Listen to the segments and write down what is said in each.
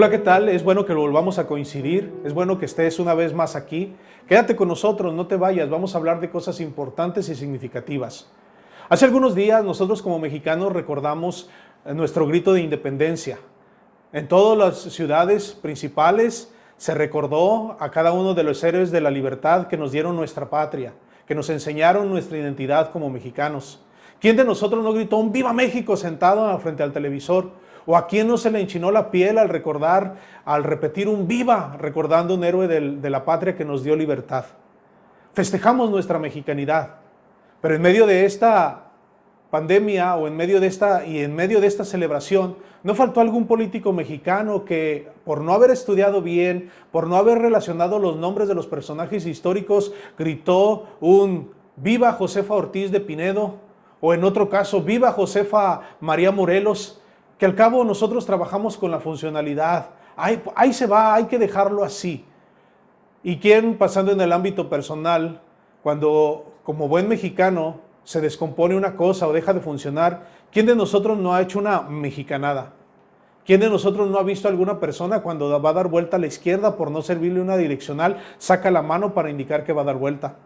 Hola, ¿qué tal? Es bueno que volvamos a coincidir, es bueno que estés una vez más aquí. Quédate con nosotros, no te vayas, vamos a hablar de cosas importantes y significativas. Hace algunos días nosotros como mexicanos recordamos nuestro grito de independencia. En todas las ciudades principales se recordó a cada uno de los héroes de la libertad que nos dieron nuestra patria, que nos enseñaron nuestra identidad como mexicanos. ¿Quién de nosotros no gritó un ¡Viva México! Sentado frente al televisor? ¿O a quién no se le enchinó la piel al recordar, al repetir un ¡Viva! Recordando un héroe de la patria que nos dio libertad? Festejamos nuestra mexicanidad, pero en medio de esta pandemia o en medio de esta celebración, no faltó algún político mexicano que, por no haber estudiado bien, por no haber relacionado los nombres de los personajes históricos, gritó un ¡Viva Josefa Ortiz de Pinedo! O en otro caso, ¡Viva Josefa María Morelos! Que al cabo nosotros trabajamos con la funcionalidad. Ahí se va, hay que dejarlo así. ¿Y quién, pasando en el ámbito personal, cuando como buen mexicano se descompone una cosa o deja de funcionar, quién de nosotros no ha hecho una mexicanada? ¿Quién de nosotros no ha visto a alguna persona cuando va a dar vuelta a la izquierda por no servirle una direccional, saca la mano para indicar que va a dar vuelta?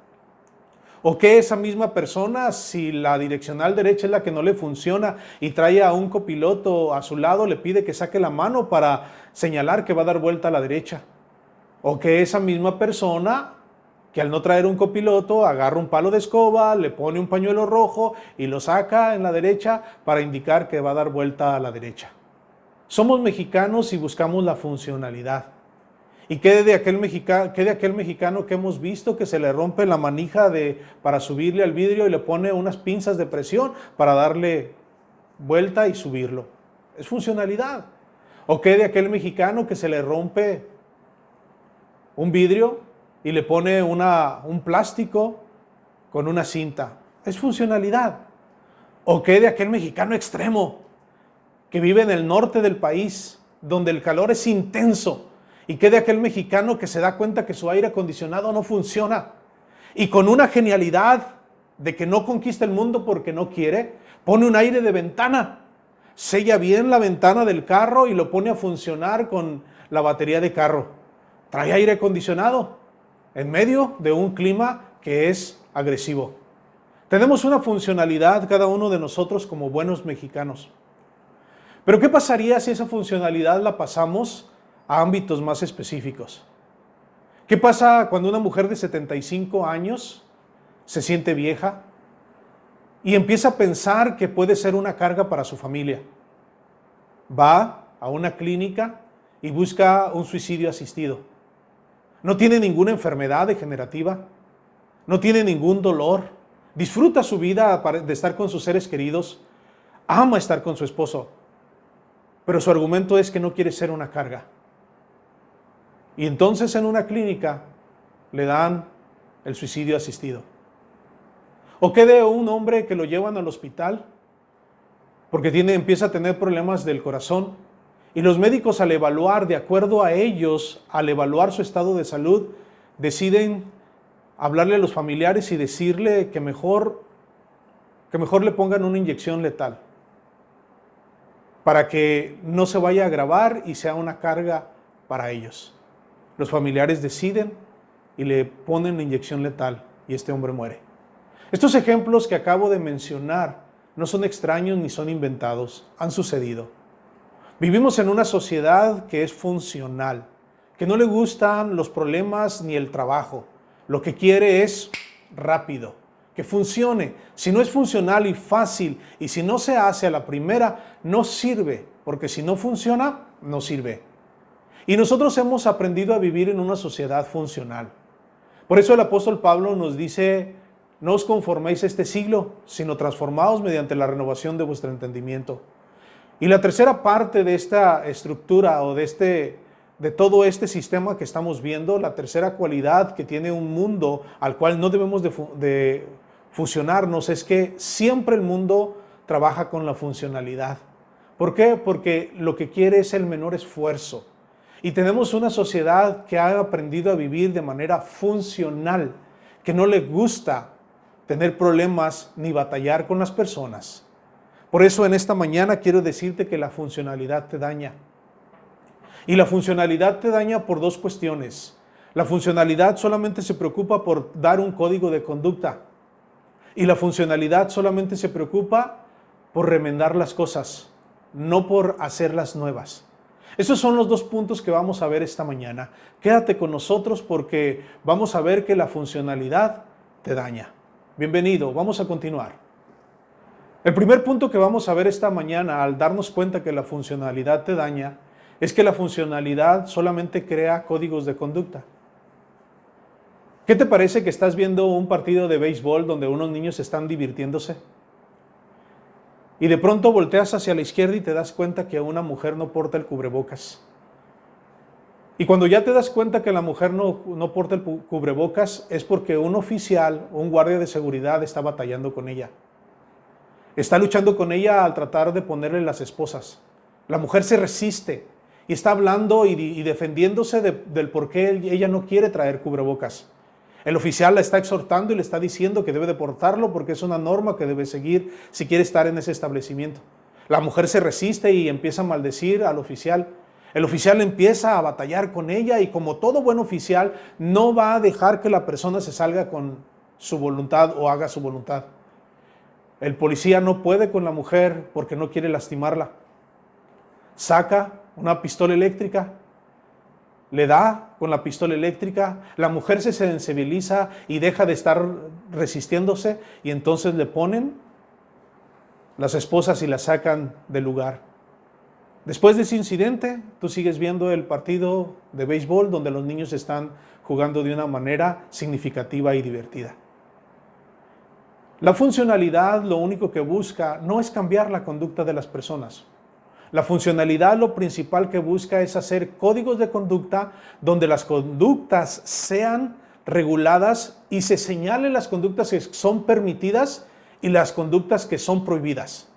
¿O que esa misma persona, si la direccional derecha es la que no le funciona y trae a un copiloto a su lado, le pide que saque la mano para señalar que va a dar vuelta a la derecha? ¿O que esa misma persona, que al no traer un copiloto, agarra un palo de escoba, le pone un pañuelo rojo y lo saca en la derecha para indicar que va a dar vuelta a la derecha? Somos mexicanos y buscamos la funcionalidad. ¿Y qué de aquel mexicano que hemos visto que se le rompe la manija para subirle al vidrio y le pone unas pinzas de presión para darle vuelta y subirlo? Es funcionalidad. ¿O qué de aquel mexicano que se le rompe un vidrio y le pone un plástico con una cinta? Es funcionalidad. ¿O qué de aquel mexicano extremo que vive en el norte del país, donde el calor es intenso? ¿Y qué de aquel mexicano que se da cuenta que su aire acondicionado no funciona? Y con una genialidad de que no conquista el mundo porque no quiere, pone un aire de ventana, sella bien la ventana del carro y lo pone a funcionar con la batería de carro. Trae aire acondicionado en medio de un clima que es agresivo. Tenemos una funcionalidad cada uno de nosotros como buenos mexicanos. Pero ¿qué pasaría si esa funcionalidad la pasamos a ámbitos más específicos? ¿Qué pasa cuando una mujer de 75 años se siente vieja y empieza a pensar que puede ser una carga para su familia? Va a una clínica y busca un suicidio asistido. No tiene ninguna enfermedad degenerativa, no tiene ningún dolor, disfruta su vida de estar con sus seres queridos, ama estar con su esposo, pero su argumento es que no quiere ser una carga. Y entonces en una clínica le dan el suicidio asistido. ¿O qué de un hombre que lo llevan al hospital porque empieza a tener problemas del corazón y los médicos, al evaluar, de acuerdo a ellos, al evaluar su estado de salud, deciden hablarle a los familiares y decirle que mejor le pongan una inyección letal para que no se vaya a agravar y sea una carga para ellos? Los familiares deciden y le ponen la inyección letal y este hombre muere. Estos ejemplos que acabo de mencionar no son extraños ni son inventados, han sucedido. Vivimos en una sociedad que es funcional, que no le gustan los problemas ni el trabajo. Lo que quiere es rápido, que funcione. Si no es funcional y fácil y si no se hace a la primera, no sirve, porque si no funciona, no sirve. Y nosotros hemos aprendido a vivir en una sociedad funcional. Por eso el apóstol Pablo nos dice: no os conforméis a este siglo, sino transformaos mediante la renovación de vuestro entendimiento. Y la tercera parte de esta estructura o de todo este sistema que estamos viendo, la tercera cualidad que tiene un mundo al cual no debemos de fusionarnos, es que siempre el mundo trabaja con la funcionalidad. ¿Por qué? Porque lo que quiere es el menor esfuerzo. Y tenemos una sociedad que ha aprendido a vivir de manera funcional, que no le gusta tener problemas ni batallar con las personas. Por eso en esta mañana quiero decirte que la funcionalidad te daña. Y la funcionalidad te daña por dos cuestiones. La funcionalidad solamente se preocupa por dar un código de conducta. Y la funcionalidad solamente se preocupa por remendar las cosas, no por hacerlas nuevas. Esos son los dos puntos que vamos a ver esta mañana. Quédate con nosotros porque vamos a ver que la funcionalidad te daña. Bienvenido, vamos a continuar. El primer punto que vamos a ver esta mañana al darnos cuenta que la funcionalidad te daña es que la funcionalidad solamente crea códigos de conducta. ¿Qué te parece que estás viendo un partido de béisbol donde unos niños están divirtiéndose? Y de pronto volteas hacia la izquierda y te das cuenta que una mujer no porta el cubrebocas. Y cuando ya te das cuenta que la mujer no porta el cubrebocas es porque un oficial o un guardia de seguridad está batallando con ella. Está luchando con ella al tratar de ponerle las esposas. La mujer se resiste y está hablando y defendiéndose del por qué ella no quiere traer cubrebocas. El oficial la está exhortando y le está diciendo que debe de portarlo porque es una norma que debe seguir si quiere estar en ese establecimiento. La mujer se resiste y empieza a maldecir al oficial. El oficial empieza a batallar con ella y como todo buen oficial no va a dejar que la persona se salga con su voluntad o haga su voluntad. El policía no puede con la mujer porque no quiere lastimarla. Saca una pistola eléctrica, le da con la pistola eléctrica, la mujer se sensibiliza y deja de estar resistiéndose y entonces le ponen las esposas y la sacan del lugar. Después de ese incidente, tú sigues viendo el partido de béisbol donde los niños están jugando de una manera significativa y divertida. La funcionalidad lo único que busca no es cambiar la conducta de las personas. La funcionalidad lo principal que busca es hacer códigos de conducta donde las conductas sean reguladas y se señalen las conductas que son permitidas y las conductas que son prohibidas.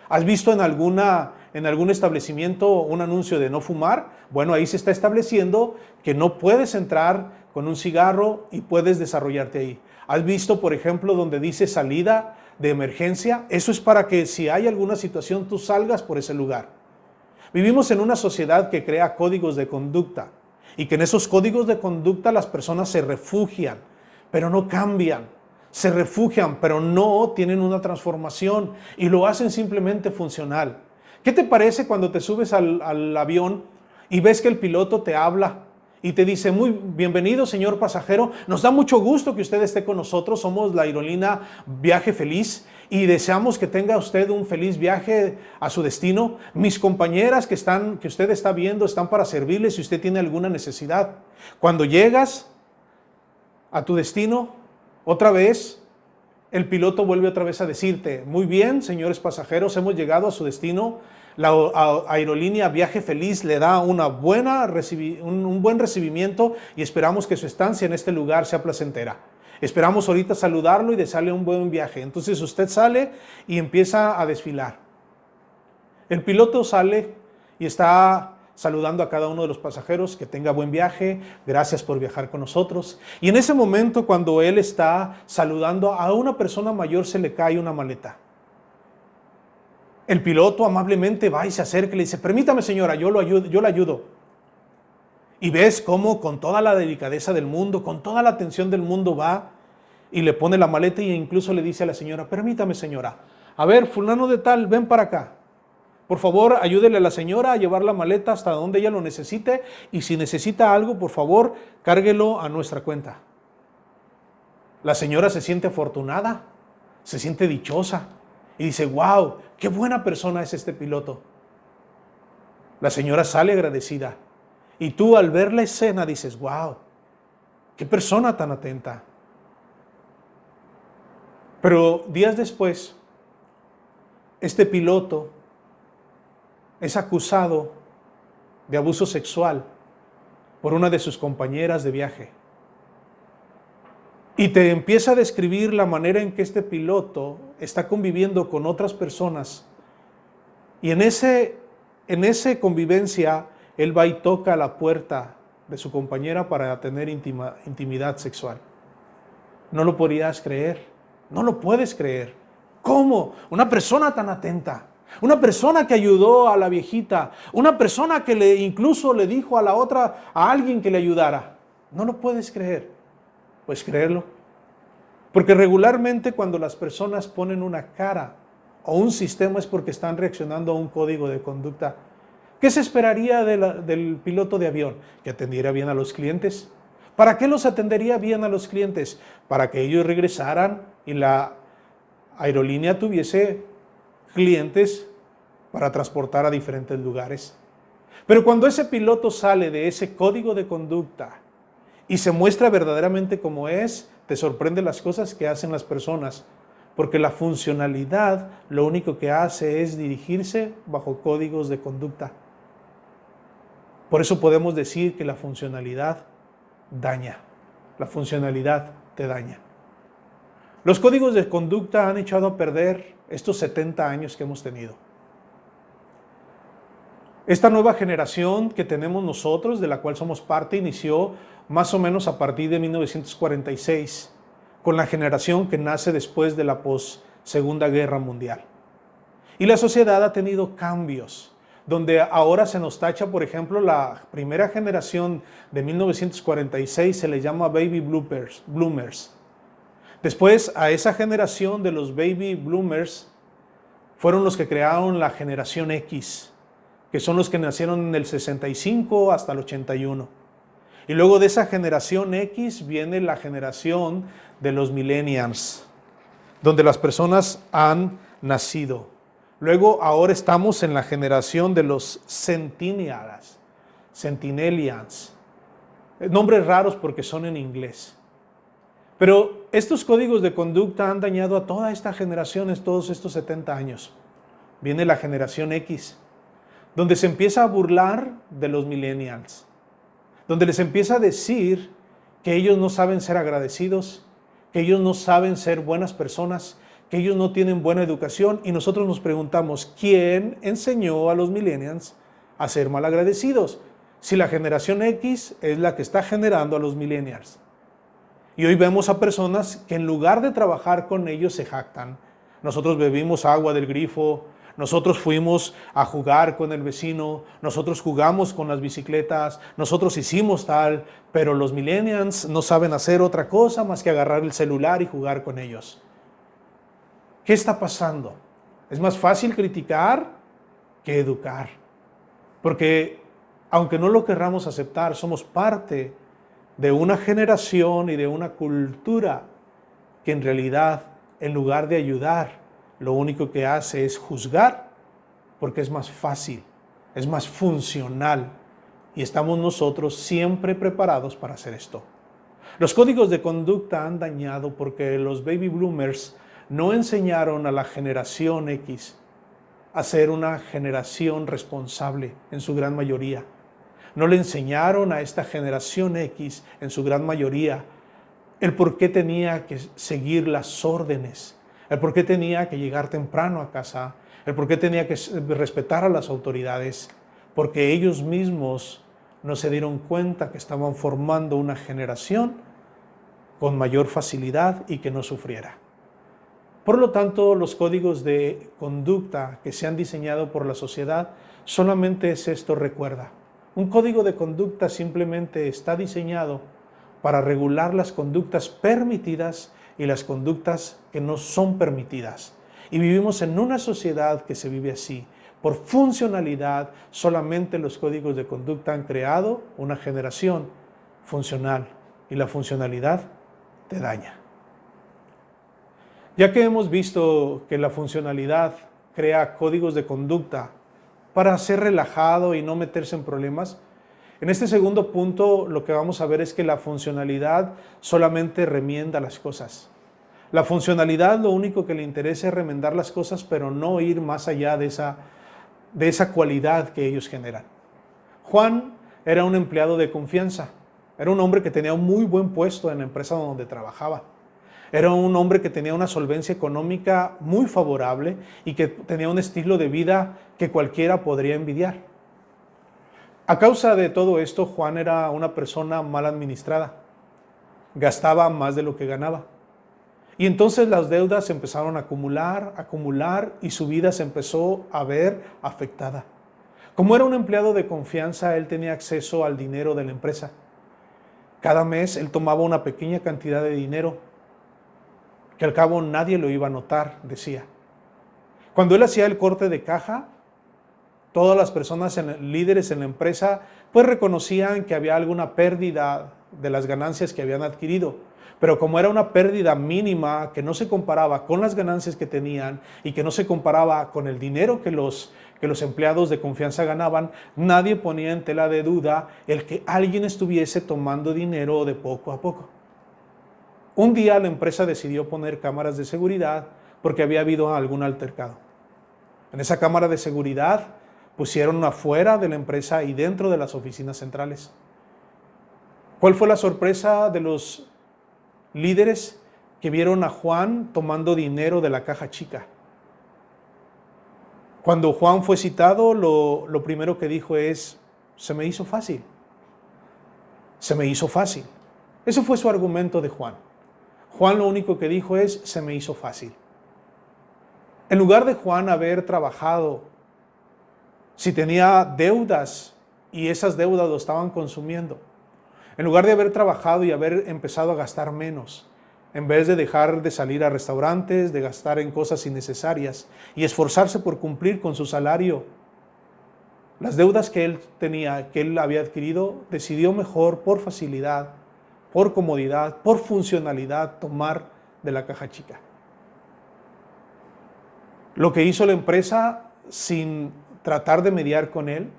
¿Has visto en algún establecimiento un anuncio de no fumar? Bueno, ahí se está estableciendo que no puedes entrar con un cigarro y puedes desarrollarte ahí. ¿Has visto, por ejemplo, donde dice salida de emergencia? Eso es para que si hay alguna situación tú salgas por ese lugar. Vivimos en una sociedad que crea códigos de conducta y que en esos códigos de conducta las personas se refugian, pero no cambian. Se refugian, pero no tienen una transformación y lo hacen simplemente funcional. ¿Qué te parece cuando te subes al avión y ves que el piloto te habla y te dice, muy bienvenido señor pasajero, nos da mucho gusto que usted esté con nosotros, somos la aerolínea Viaje Feliz y deseamos que tenga usted un feliz viaje a su destino. Mis compañeras que usted está viendo están para servirle si usted tiene alguna necesidad. Cuando llegas a tu destino, otra vez, el piloto vuelve otra vez a decirte, muy bien señores pasajeros, hemos llegado a su destino. La aerolínea Viaje Feliz le da un buen recibimiento y esperamos que su estancia en este lugar sea placentera. Esperamos ahorita saludarlo y desearle un buen viaje. Entonces usted sale y empieza a desfilar. El piloto sale y está saludando a cada uno de los pasajeros, que tenga buen viaje, gracias por viajar con nosotros. Y en ese momento, cuando él está saludando a una persona mayor, se le cae una maleta. El piloto amablemente va y se acerca y le dice, permítame señora, yo la ayudo. Y ves cómo con toda la delicadeza del mundo, con toda la atención del mundo va y le pone la maleta e incluso le dice a la señora, permítame señora, a ver, fulano de tal, ven para acá. Por favor, ayúdele a la señora a llevar la maleta hasta donde ella lo necesite y si necesita algo, por favor, cárguelo a nuestra cuenta. La señora se siente afortunada, se siente dichosa y dice, wow, qué buena persona es este piloto. La señora sale agradecida y tú al ver la escena dices, wow, qué persona tan atenta. Pero días después, este piloto es acusado de abuso sexual por una de sus compañeras de viaje. Y te empieza a describir la manera en que este piloto está conviviendo con otras personas. Y en esa convivencia, él va y toca la puerta de su compañera para tener intimidad sexual. No lo podías creer, no lo puedes creer. ¿Cómo? Una persona tan atenta. Una persona que ayudó a la viejita, una persona que incluso le dijo a la otra, a alguien que le ayudara. ¿No lo puedes creer? Pues créelo. Porque regularmente cuando las personas ponen una cara o un sistema es porque están reaccionando a un código de conducta. ¿Qué se esperaría del piloto de avión? Que atendiera bien a los clientes. ¿Para qué los atendería bien a los clientes? Para que ellos regresaran y la aerolínea tuviese clientes para transportar a diferentes lugares. Pero cuando ese piloto sale de ese código de conducta y se muestra verdaderamente como es, te sorprende las cosas que hacen las personas, porque la funcionalidad lo único que hace es dirigirse bajo códigos de conducta. Por eso podemos decir que la funcionalidad daña, la funcionalidad te daña. Los códigos de conducta han echado a perder estos 70 años que hemos tenido. Esta nueva generación que tenemos nosotros, de la cual somos parte, inició más o menos a partir de 1946, con la generación que nace después de la Segunda Guerra Mundial. Y la sociedad ha tenido cambios, donde ahora se nos tacha, por ejemplo, la primera generación de 1946 se le llama Baby Bloomers. Después, a esa generación de los Baby Bloomers fueron los que crearon la generación X, que son los que nacieron en el 65 hasta el 81. Y luego de esa generación X viene la generación de los millennials, donde las personas han nacido. Luego ahora estamos en la generación de los centennials. Nombres raros porque son en inglés. Pero estos códigos de conducta han dañado a toda esta generación en todos estos 70 años. Viene la generación X, donde se empieza a burlar de los millennials, donde les empieza a decir que ellos no saben ser agradecidos, que ellos no saben ser buenas personas, que ellos no tienen buena educación, y nosotros nos preguntamos, ¿quién enseñó a los millennials a ser malagradecidos? Si la generación X es la que está generando a los millennials. Y hoy vemos a personas que en lugar de trabajar con ellos se jactan. Nosotros bebimos agua del grifo, nosotros fuimos a jugar con el vecino, nosotros jugamos con las bicicletas, nosotros hicimos tal, pero los millennials no saben hacer otra cosa más que agarrar el celular y jugar con ellos. ¿Qué está pasando? Es más fácil criticar que educar, porque aunque no lo querramos aceptar, somos parte de una generación y de una cultura que en realidad, en lugar de ayudar, lo único que hace es juzgar, porque es más fácil, es más funcional, y estamos nosotros siempre preparados para hacer esto. Los códigos de conducta han dañado porque los baby bloomers no enseñaron a la generación X a ser una generación responsable en su gran mayoría. No le enseñaron a esta generación X, en su gran mayoría, el por qué tenía que seguir las órdenes, el por qué tenía que llegar temprano a casa, el por qué tenía que respetar a las autoridades, porque ellos mismos no se dieron cuenta que estaban formando una generación con mayor facilidad y que no sufriera. Por lo tanto, los códigos de conducta que se han diseñado por la sociedad, solamente es esto, recuerda. Un código de conducta simplemente está diseñado para regular las conductas permitidas y las conductas que no son permitidas. Y vivimos en una sociedad que se vive así. Por funcionalidad, solamente los códigos de conducta han creado una generación funcional, y la funcionalidad te daña. Ya que hemos visto que la funcionalidad crea códigos de conducta para ser relajado y no meterse en problemas, en este segundo punto lo que vamos a ver es que la funcionalidad solamente remienda las cosas. La funcionalidad lo único que le interesa es remendar las cosas, pero no ir más allá de esa cualidad que ellos generan. Juan era un empleado de confianza, era un hombre que tenía un muy buen puesto en la empresa donde trabajaba. Era un hombre que tenía una solvencia económica muy favorable y que tenía un estilo de vida que cualquiera podría envidiar. A causa de todo esto, Juan era una persona mal administrada. Gastaba más de lo que ganaba. Y entonces las deudas se empezaron a acumular y su vida se empezó a ver afectada. Como era un empleado de confianza, él tenía acceso al dinero de la empresa. Cada mes él tomaba una pequeña cantidad de dinero, que al cabo nadie lo iba a notar, decía. Cuando él hacía el corte de caja, todas las personas líderes en la empresa pues reconocían que había alguna pérdida de las ganancias que habían adquirido. Pero como era una pérdida mínima que no se comparaba con las ganancias que tenían y que no se comparaba con el dinero que los empleados de confianza ganaban, nadie ponía en tela de duda el que alguien estuviese tomando dinero de poco a poco. Un día la empresa decidió poner cámaras de seguridad porque había habido algún altercado. En esa cámara de seguridad pusieron afuera de la empresa y dentro de las oficinas centrales. ¿Cuál fue la sorpresa de los líderes que vieron a Juan tomando dinero de la caja chica? Cuando Juan fue citado, lo primero que dijo es: se me hizo fácil. Se me hizo fácil. Eso fue su argumento de Juan. Juan lo único que dijo es: se me hizo fácil. En lugar de Juan haber trabajado, si tenía deudas y esas deudas lo estaban consumiendo, en lugar de haber trabajado y haber empezado a gastar menos, en vez de dejar de salir a restaurantes, de gastar en cosas innecesarias y esforzarse por cumplir con su salario, las deudas que él tenía, que él había adquirido, decidió mejor por facilidad, por comodidad, por funcionalidad, tomar de la caja chica. Lo que hizo la empresa, sin tratar de mediar con él,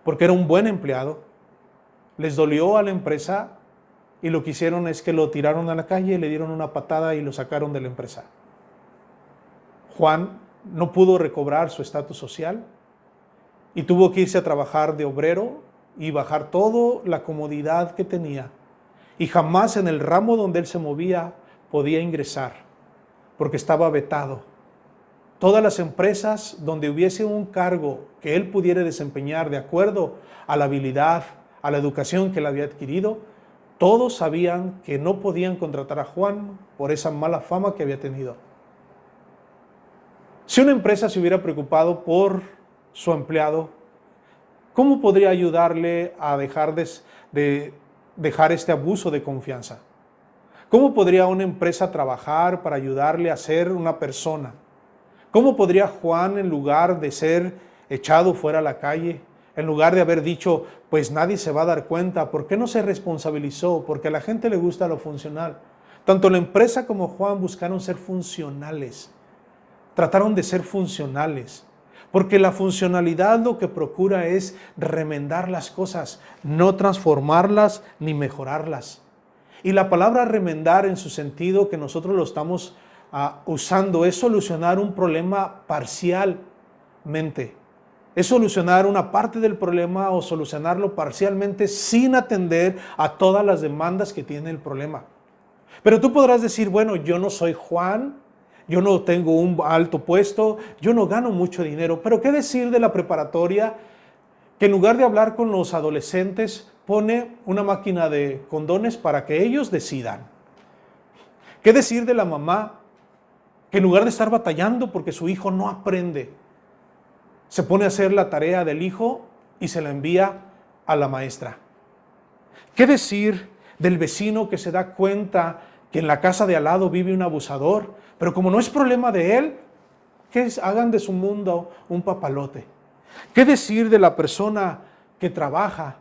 porque era un buen empleado, les dolió a la empresa y lo que hicieron es que lo tiraron a la calle, le dieron una patada y lo sacaron de la empresa. Juan no pudo recobrar su estatus social y tuvo que irse a trabajar de obrero y bajar toda la comodidad que tenía. Y jamás en el ramo donde él se movía podía ingresar, porque estaba vetado. Todas las empresas donde hubiese un cargo que él pudiera desempeñar de acuerdo a la habilidad, a la educación que él había adquirido, todos sabían que no podían contratar a Juan por esa mala fama que había tenido. Si una empresa se hubiera preocupado por su empleado, ¿cómo podría ayudarle a dejar este abuso de confianza? ¿Cómo podría una empresa trabajar para ayudarle a ser una persona? ¿Cómo podría Juan, en lugar de ser echado fuera a la calle, en lugar de haber dicho, pues nadie se va a dar cuenta, ¿por qué no se responsabilizó? Porque a la gente le gusta lo funcional. Tanto la empresa como Juan buscaron ser funcionales. Trataron de ser funcionales. Porque la funcionalidad lo que procura es remendar las cosas, no transformarlas ni mejorarlas. Y la palabra remendar, en su sentido que nosotros lo estamos usando, es solucionar un problema parcialmente. Es solucionar una parte del problema o solucionarlo parcialmente sin atender a todas las demandas que tiene el problema. Pero tú podrás decir, bueno, yo no soy Juan, yo no tengo un alto puesto, yo no gano mucho dinero. Pero ¿qué decir de la preparatoria que en lugar de hablar con los adolescentes pone una máquina de condones para que ellos decidan? ¿Qué decir de la mamá que en lugar de estar batallando porque su hijo no aprende, se pone a hacer la tarea del hijo y se la envía a la maestra? ¿Qué decir del vecino que se da cuenta que en la casa de al lado vive un abusador, pero como no es problema de él, hagan de su mundo un papalote? ¿Qué decir de la persona que trabaja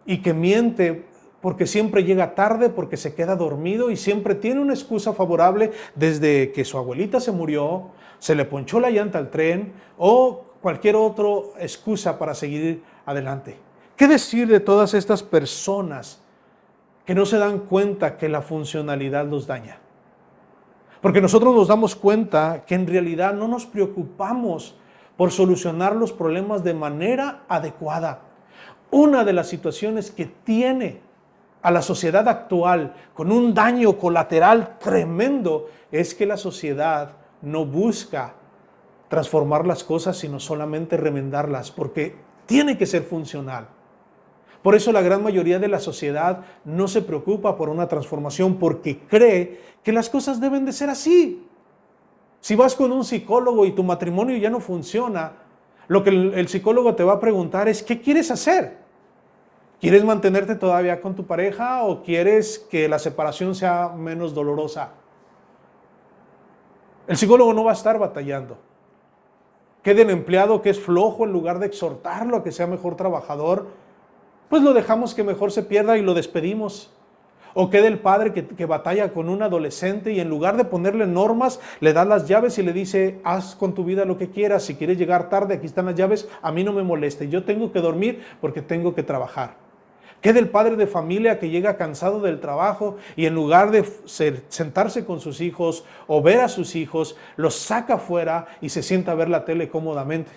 y que miente porque siempre llega tarde, porque se queda dormido y siempre tiene una excusa favorable desde que su abuelita se murió, se le ponchó la llanta al tren o cualquier otra excusa para seguir adelante? ¿Qué decir de todas estas personas que no se dan cuenta que la funcionalidad los daña? Porque nosotros nos damos cuenta que en realidad no nos preocupamos por solucionar los problemas de manera adecuada. Una de las situaciones que tiene a la sociedad actual con un daño colateral tremendo es que la sociedad no busca transformar las cosas, sino solamente remendarlas, porque tiene que ser funcional. Por eso la gran mayoría de la sociedad no se preocupa por una transformación, porque cree que las cosas deben de ser así. Si vas con un psicólogo y tu matrimonio ya no funciona, lo que el psicólogo te va a preguntar es, ¿qué quieres hacer? ¿Quieres mantenerte todavía con tu pareja o quieres que la separación sea menos dolorosa? El psicólogo no va a estar batallando. ¿Qué del empleado que es flojo, en lugar de exhortarlo a que sea mejor trabajador, pues lo dejamos que mejor se pierda y lo despedimos? ¿O qué del padre que batalla con un adolescente y en lugar de ponerle normas, le da las llaves y le dice, haz con tu vida lo que quieras, si quieres llegar tarde, aquí están las llaves, a mí no me moleste, yo tengo que dormir porque tengo que trabajar? ¿Qué del padre de familia que llega cansado del trabajo y en lugar de sentarse con sus hijos o ver a sus hijos, los saca afuera y se sienta a ver la tele cómodamente?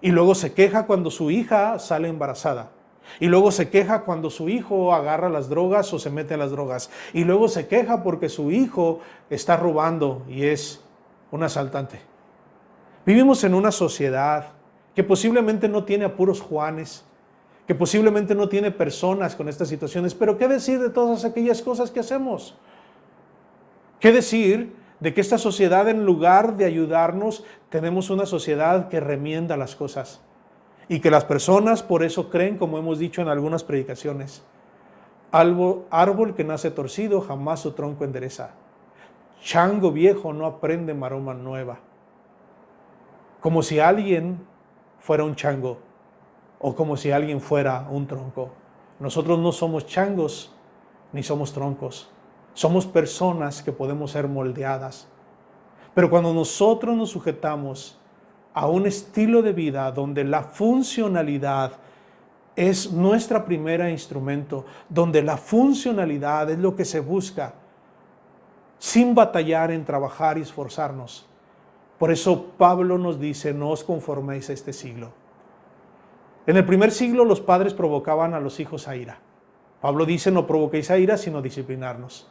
Y luego se queja cuando su hija sale embarazada. Y luego se queja cuando su hijo agarra las drogas o se mete a las drogas. Y luego se queja porque su hijo está robando y es un asaltante. Vivimos en una sociedad que posiblemente no tiene a puros Juanes, que posiblemente no tiene personas con estas situaciones, pero ¿qué decir de todas aquellas cosas que hacemos? ¿Qué decir de que esta sociedad, en lugar de ayudarnos, tenemos una sociedad que remienda las cosas? Y que las personas por eso creen, como hemos dicho en algunas predicaciones, árbol que nace torcido jamás su tronco endereza. Chango viejo no aprende maroma nueva. Como si alguien fuera un chango o como si alguien fuera un tronco. Nosotros no somos changos ni somos troncos. Somos personas que podemos ser moldeadas. Pero cuando nosotros nos sujetamos a un estilo de vida donde la funcionalidad es nuestra primera instrumento, donde la funcionalidad es lo que se busca, sin batallar en trabajar y esforzarnos. Por eso Pablo nos dice, no os conforméis a este siglo. En el primer siglo los padres provocaban a los hijos a ira. Pablo dice, no provoquéis a ira, sino disciplinarnos.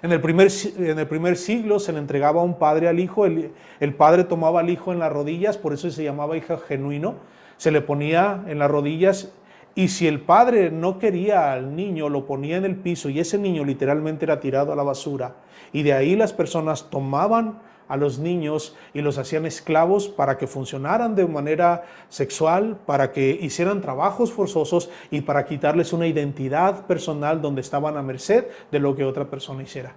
En el primer siglo se le entregaba a un padre al hijo, el padre tomaba al hijo en las rodillas, por eso se llamaba hijo genuino, se le ponía en las rodillas y si el padre no quería al niño, lo ponía en el piso y ese niño literalmente era tirado a la basura. Y de ahí las personas tomaban a los niños y los hacían esclavos para que funcionaran de manera sexual, para que hicieran trabajos forzosos y para quitarles una identidad personal donde estaban a merced de lo que otra persona hiciera.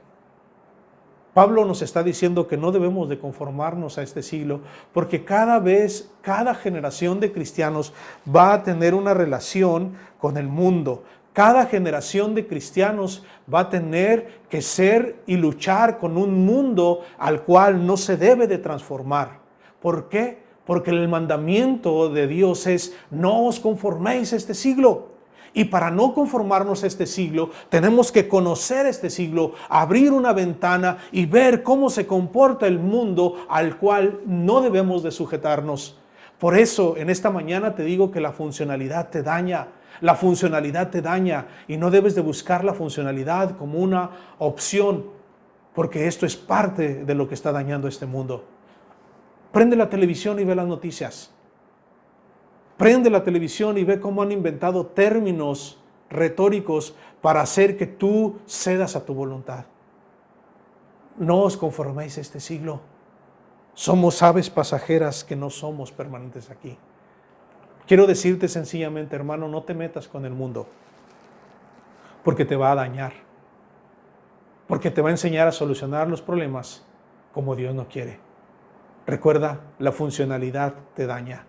Pablo nos está diciendo que no debemos de conformarnos a este siglo, porque cada generación de cristianos va a tener una relación con el mundo. Cada generación de cristianos va a tener que ser y luchar con un mundo al cual no se debe de transformar. ¿Por qué? Porque el mandamiento de Dios es, no os conforméis a este siglo. Y para no conformarnos a este siglo, tenemos que conocer este siglo, abrir una ventana y ver cómo se comporta el mundo al cual no debemos de sujetarnos. Por eso, en esta mañana te digo que la funcionalidad te daña. La funcionalidad te daña y no debes de buscar la funcionalidad como una opción, porque esto es parte de lo que está dañando este mundo. Prende la televisión y ve las noticias. Prende la televisión y ve cómo han inventado términos retóricos para hacer que tú cedas a tu voluntad. No os conforméis a este siglo. Somos aves pasajeras que no somos permanentes aquí. Quiero decirte sencillamente, hermano, no te metas con el mundo, porque te va a dañar, porque te va a enseñar a solucionar los problemas como Dios no quiere. Recuerda, la funcionalidad te daña.